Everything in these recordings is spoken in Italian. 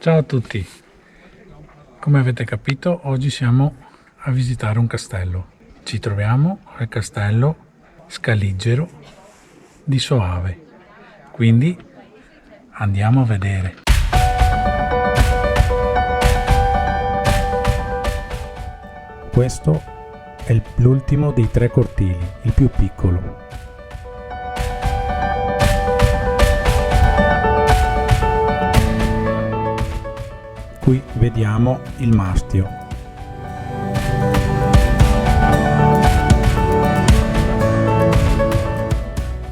Ciao a tutti, come avete capito oggi siamo a visitare un castello. Ci troviamo al castello Scaligero di Soave, quindi andiamo a vedere. Questo è l'ultimo dei 3 cortili, il più piccolo. Qui vediamo il mastio.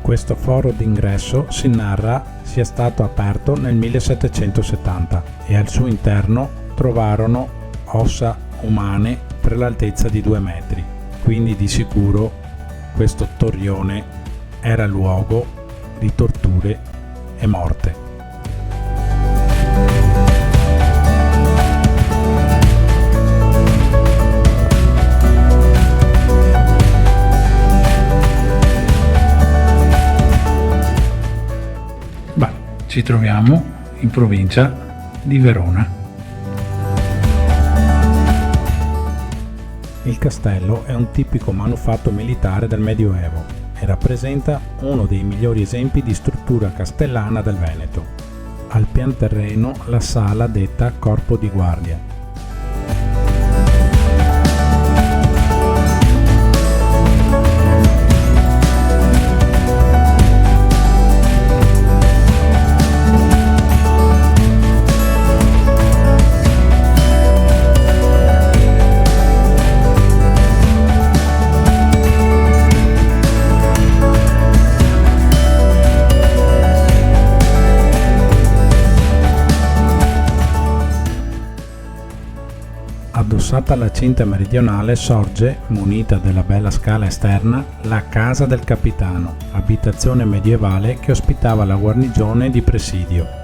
Questo foro d'ingresso si narra sia stato aperto nel 1770 e al suo interno trovarono ossa umane per l'altezza di 2 metri, quindi di sicuro questo torrione era luogo di torture e morte. Ci troviamo in provincia di Verona. Il castello è un tipico manufatto militare del Medioevo e rappresenta uno dei migliori esempi di struttura castellana del Veneto. Al pian terreno la sala detta Corpo di Guardia. Addossata alla cinta meridionale sorge, munita della bella scala esterna, la Casa del Capitano, abitazione medievale che ospitava la guarnigione di presidio.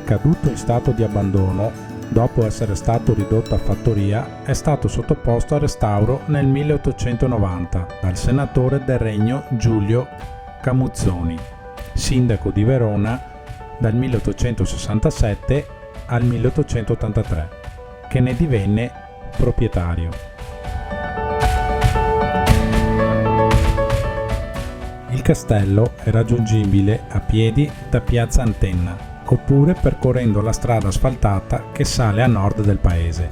Caduto in stato di abbandono, dopo essere stato ridotto a fattoria, è stato sottoposto a restauro nel 1890 dal senatore del Regno Giulio Camuzzoni, sindaco di Verona dal 1867 al 1883, che ne divenne proprietario. Il castello è raggiungibile a piedi da Piazza Antenna, oppure percorrendo la strada asfaltata che sale a nord del paese.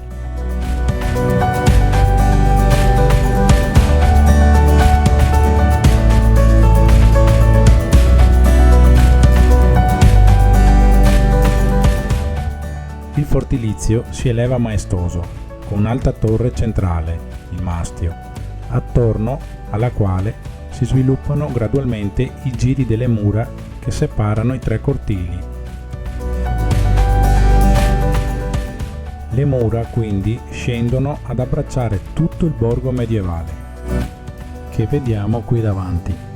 Il fortilizio si eleva maestoso, con un'alta torre centrale, il mastio, attorno alla quale si sviluppano gradualmente i giri delle mura che separano i 3 cortili. Le mura quindi scendono ad abbracciare tutto il borgo medievale, che vediamo qui davanti.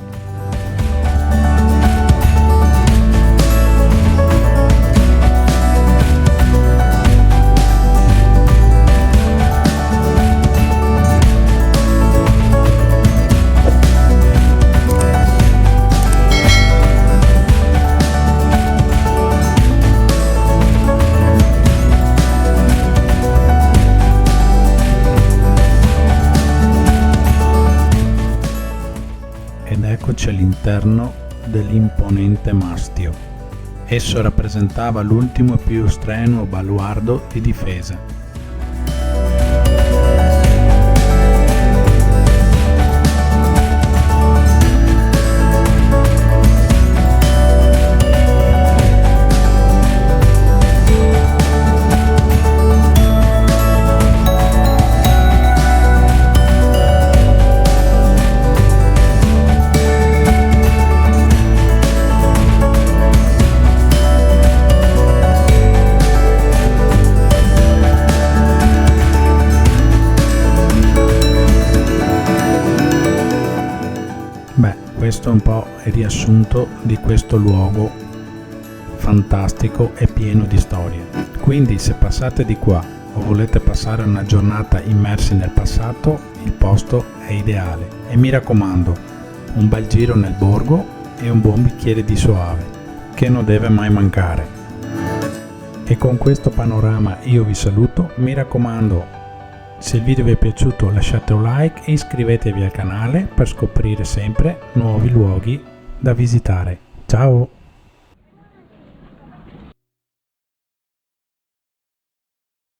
Eccoci all'interno dell'imponente mastio. Esso rappresentava l'ultimo e più strenuo baluardo di difesa. questo è un po' il riassunto di questo luogo fantastico e pieno di storie. Quindi se passate di qua o volete passare una giornata immersi nel passato, il posto è ideale. E mi raccomando, un bel giro nel borgo e un buon bicchiere di soave, che non deve mai mancare. E con questo panorama io vi saluto. Mi raccomando, se il video vi è piaciuto lasciate un like e iscrivetevi al canale per scoprire sempre nuovi luoghi da visitare. Ciao!